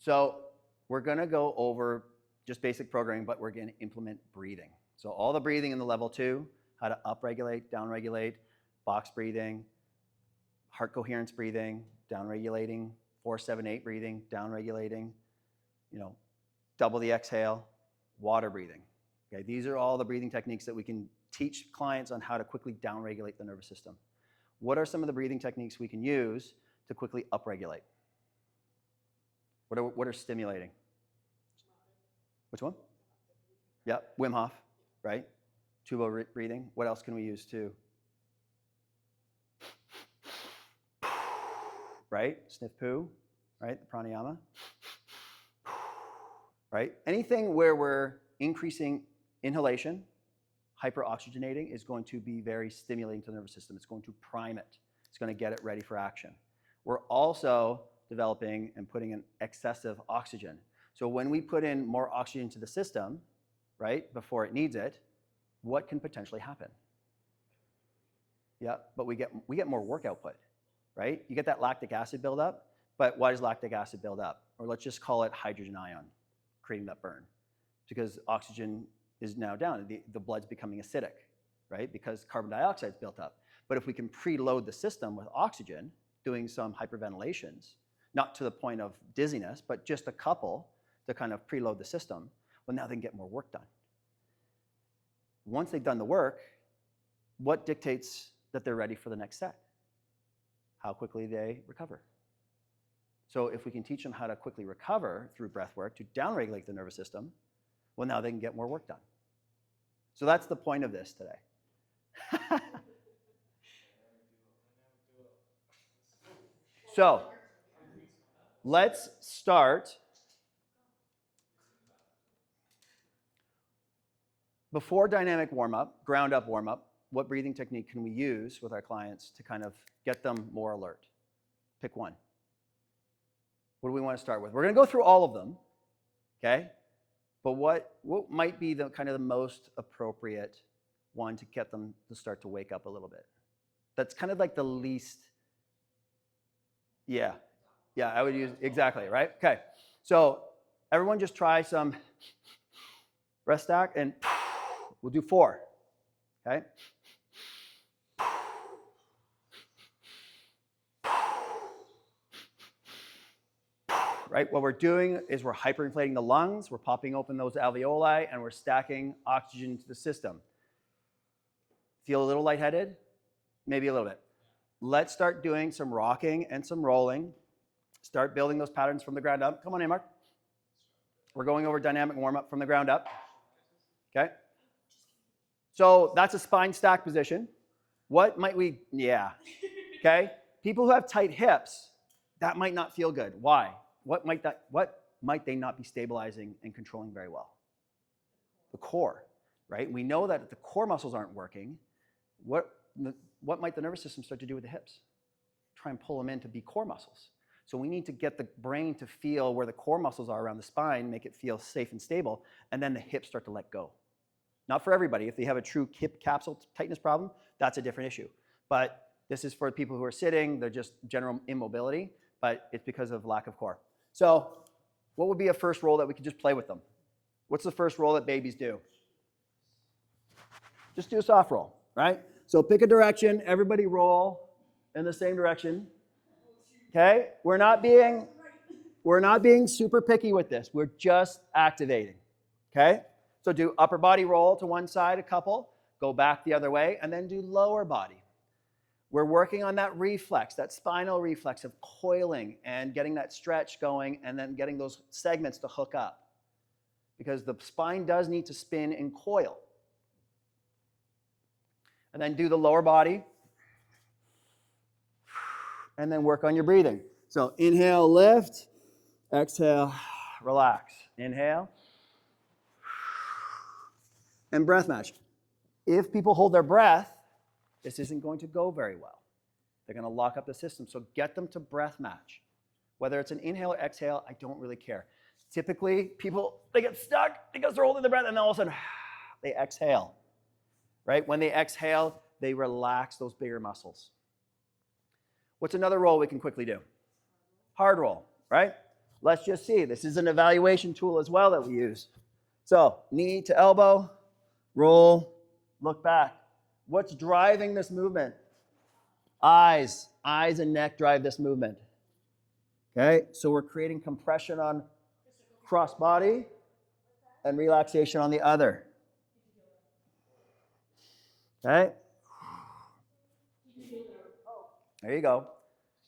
So we're going to go over just basic programming, but we're going to implement breathing. So all the breathing in the level 2, how to upregulate, downregulate, box breathing, heart coherence breathing, downregulating, 4-7-8 breathing, downregulating, double the exhale, water breathing. Okay, these are all the breathing techniques that we can teach clients on how to quickly downregulate the nervous system. What are some of the breathing techniques we can use to quickly upregulate? What are stimulating? Which one? Yeah, Wim Hof, right? Tubo breathing. What else can we use too? Right? Sniff poo, right? The pranayama. Right? Anything where we're increasing inhalation, hyperoxygenating is going to be very stimulating to the nervous system. It's going to prime it. It's going to get it ready for action. We're also developing and putting in excessive oxygen. So when we put in more oxygen to the system, right, before it needs it, what can potentially happen? Yeah, but we get more work output, right? You get that lactic acid buildup, but why does lactic acid build up? Or let's just call it hydrogen ion, creating that burn. Because oxygen is now down, the blood's becoming acidic, right? Because carbon dioxide's built up. But if we can preload the system with oxygen, doing some hyperventilations, not to the point of dizziness, but just a couple to kind of preload the system, well, now they can get more work done. Once they've done the work, what dictates that they're ready for the next set? How quickly they recover. So if we can teach them how to quickly recover through breath work to downregulate the nervous system, well, now they can get more work done. So that's the point of this today. So let's start. Before dynamic warm-up, ground-up warm-up, what breathing technique can we use with our clients to kind of get them more alert? Pick one. What do we want to start with? We're going to go through all of them, okay? But what might be the kind of the most appropriate one to get them to start to wake up a little bit? That's kind of like the least, yeah, I would use, exactly, right? Okay, so everyone just try some breath stack, and we'll do 4, okay? Right, what we're doing is we're hyperinflating the lungs, we're popping open those alveoli, and we're stacking oxygen to the system. Feel a little lightheaded? Maybe a little bit. Let's start doing some rocking and some rolling. Start building those patterns from the ground up. Come on in, Mark. We're going over dynamic warm-up from the ground up. Okay? So that's a spine stack position. What might we, okay? People who have tight hips, that might not feel good. Why? What might they not be stabilizing and controlling very well? The core, right? We know that if the core muscles aren't working, what might the nervous system start to do with the hips? Try and pull them in to be core muscles. So we need to get the brain to feel where the core muscles are around the spine, make it feel safe and stable, and then the hips start to let go. Not for everybody. If they have a true hip capsule tightness problem, that's a different issue. But this is for people who are sitting, they're just general immobility, but it's because of lack of core. So what would be a first roll that we could just play with them? What's the first roll that babies do? Just do a soft roll, right? So pick a direction, everybody roll in the same direction. Okay? We're not being super picky with this. We're just activating. Okay? So do upper body roll to one side a couple, go back the other way, and then do lower body. We're working on that reflex, that spinal reflex of coiling and getting that stretch going and then getting those segments to hook up. Because the spine does need to spin and coil. And then do the lower body. And then work on your breathing. So inhale, lift. Exhale, relax. Inhale. And breath match. If people hold their breath, this isn't going to go very well. They're going to lock up the system. So get them to breath match. Whether it's an inhale or exhale, I don't really care. Typically, people, they get stuck because they're holding their breath, and then all of a sudden, they exhale. Right? When they exhale, they relax those bigger muscles. What's another roll we can quickly do? Hard roll, right? Let's just see. This is an evaluation tool as well that we use. So knee to elbow, roll, look back. What's driving this movement? Eyes and neck drive this movement. Okay, so we're creating compression on cross body and relaxation on the other. Okay, there you go.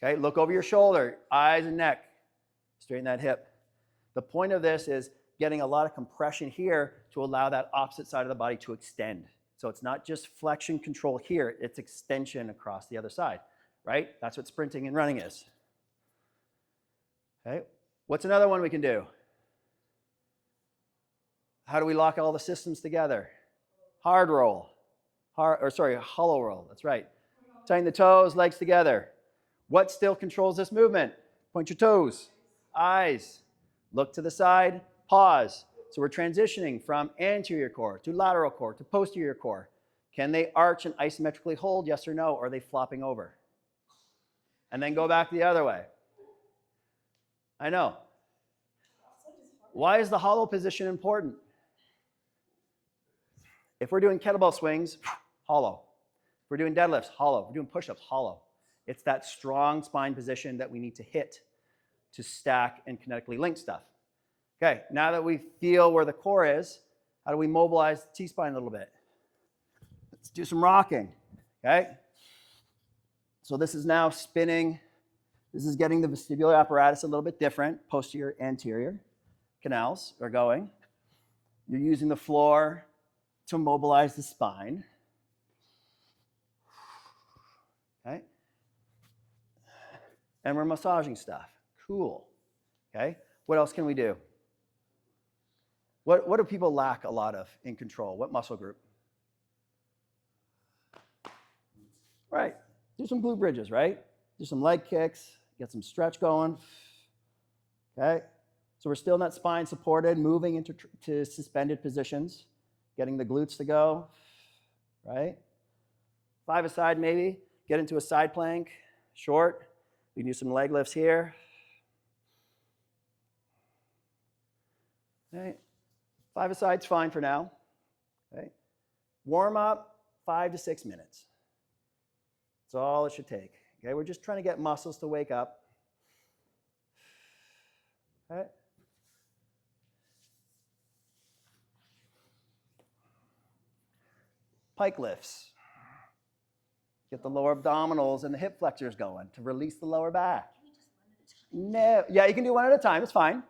Okay, look over your shoulder, eyes and neck, straighten that hip. The point of this is getting a lot of compression here to allow that opposite side of the body to extend. So it's not just flexion control here, it's extension across the other side, right? That's what sprinting and running is. Okay, what's another one we can do? How do we lock all the systems together? Hard roll. Hollow roll, that's right. Tighten the toes, legs together. What still controls this movement? Point your toes, eyes, look to the side, pause. So we're transitioning from anterior core to lateral core to posterior core. Can they arch and isometrically hold, yes or no, or are they flopping over? And then go back the other way. I know. Why is the hollow position important? If we're doing kettlebell swings, hollow. If we're doing deadlifts, hollow. If we're doing push-ups, hollow. It's that strong spine position that we need to hit to stack and kinetically link stuff. Okay, now that we feel where the core is, how do we mobilize the T-spine a little bit? Let's do some rocking, okay? So this is now spinning. This is getting the vestibular apparatus a little bit different. Posterior, anterior canals are going. You're using the floor to mobilize the spine. Okay? And we're massaging stuff. Cool. Okay? What else can we do? What do people lack a lot of in control? What muscle group? Right. Do some glute bridges, right? Do some leg kicks. Get some stretch going. Okay? So we're still in that spine supported, moving into suspended positions, getting the glutes to go, right? 5-a-side maybe. Get into a side plank, short. We can do some leg lifts here. Okay. 5-a-side's fine for now. Okay. Warm up, 5 to 6 minutes. That's all it should take. Okay, we're just trying to get muscles to wake up. Okay. Pike lifts. Get the lower abdominals and the hip flexors going to release the lower back. No, yeah, you can do one at a time. It's fine.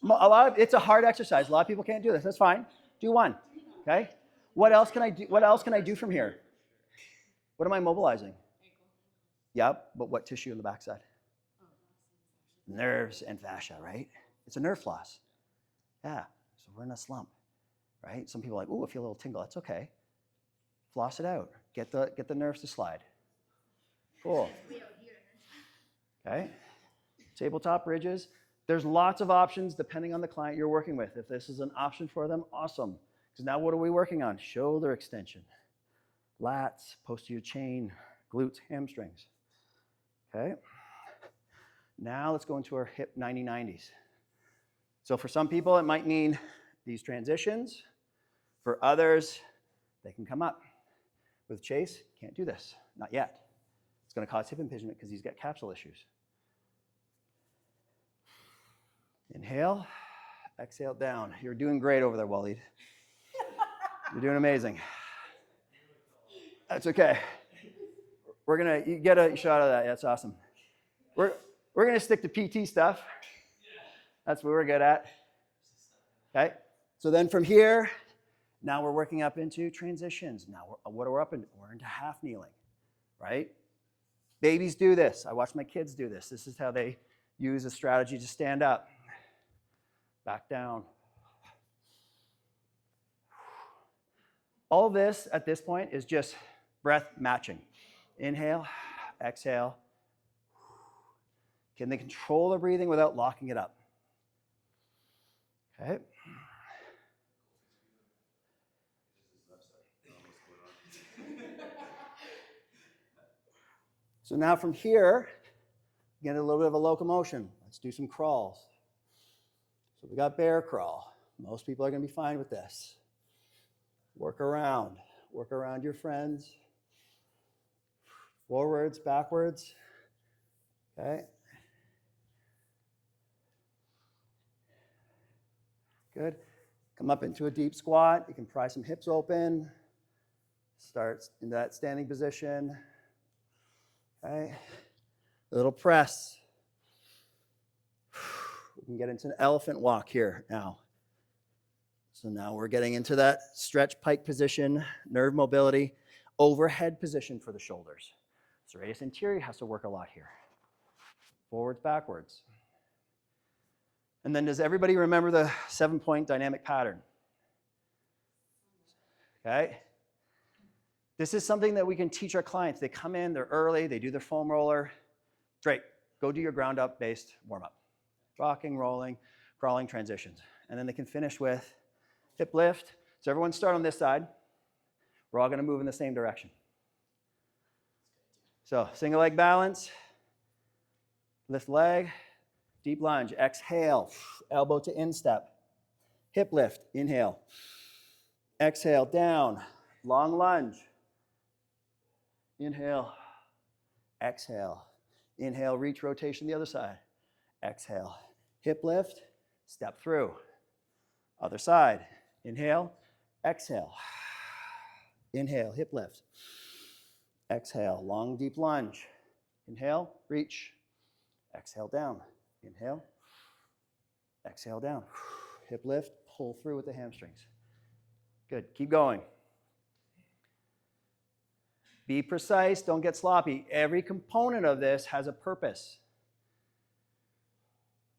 It's a hard exercise. A lot of people can't do this. That's fine. Do one. Okay. What else can I do? What else can I do from here? What am I mobilizing? Yep, but what tissue in the backside? Nerves and fascia, right? It's a nerve floss. Yeah, so we're in a slump, right? Some people are like, ooh, I feel a little tingle. That's okay. Floss it out. Get the nerves to slide. Cool. Okay. Tabletop bridges. There's lots of options depending on the client you're working with. If this is an option for them, awesome. Because now what are we working on? Shoulder extension, lats, posterior chain, glutes, hamstrings. Okay. Now let's go into our hip 90-90s. So for some people, it might mean these transitions. For others, they can come up. With Chase, can't do this, not yet. It's going to cause hip impingement because he's got capsule issues. Inhale, exhale down. You're doing great over there, Waleed. You're doing amazing. That's okay. You get a shot of that. That's awesome. We're gonna stick to PT stuff. That's what we're good at. Okay. So then from here, now we're working up into transitions. Now what are we up into? We're into half kneeling, right? Babies do this. I watch my kids do this. This is how they use a strategy to stand up. Back down. All this at this point is just breath matching. Inhale, exhale. Can they control the breathing without locking it up? Okay. So now from here, get a little bit of a locomotion. Let's do some crawls. So we got bear crawl. Most people are going to be fine with this. Work around your friends. Forwards, backwards. Okay. Good. Come up into a deep squat. You can pry some hips open. Start in that standing position. Okay. A little press. We can get into an elephant walk here now. So now we're getting into that stretch pike position, nerve mobility, overhead position for the shoulders. Serratus anterior has to work a lot here. Forwards, backwards. And then does everybody remember the 7-point dynamic pattern? Okay. This is something that we can teach our clients. They come in, they're early, they do their foam roller. Great. Go do your ground up based warm up. Rocking, rolling, crawling transitions. And then they can finish with hip lift. So everyone start on this side. We're all going to move in the same direction. So single leg balance. Lift leg. Deep lunge. Exhale. Elbow to instep. Hip lift. Inhale. Exhale. Down. Long lunge. Inhale. Exhale. Inhale. Reach rotation the other side. Exhale. Hip lift. Step through. Other side. Inhale. Exhale. Inhale. Hip lift. Exhale. Long deep lunge. Inhale. Reach. Exhale down. Inhale. Exhale down. Hip lift. Pull through with the hamstrings. Good. Keep going. Be precise. Don't get sloppy. Every component of this has a purpose.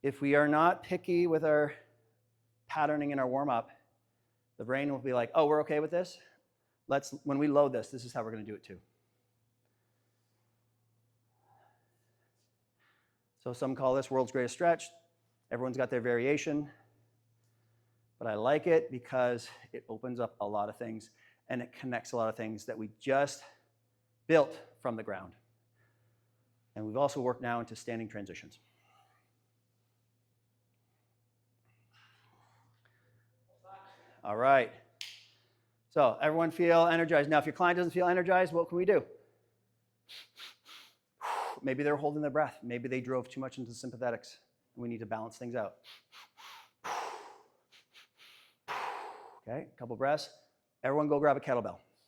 If we are not picky with our patterning in our warm-up, the brain will be like, oh, we're okay with this? When we load this, this is how we're going to do it too. So some call this world's greatest stretch. Everyone's got their variation. But I like it because it opens up a lot of things and it connects a lot of things that we just built from the ground. And we've also worked now into standing transitions. All right. So everyone feel energized. Now, if your client doesn't feel energized, what can we do? Maybe they're holding their breath. Maybe they drove too much into the sympathetics. And we need to balance things out. Okay, a couple breaths. Everyone go grab a kettlebell.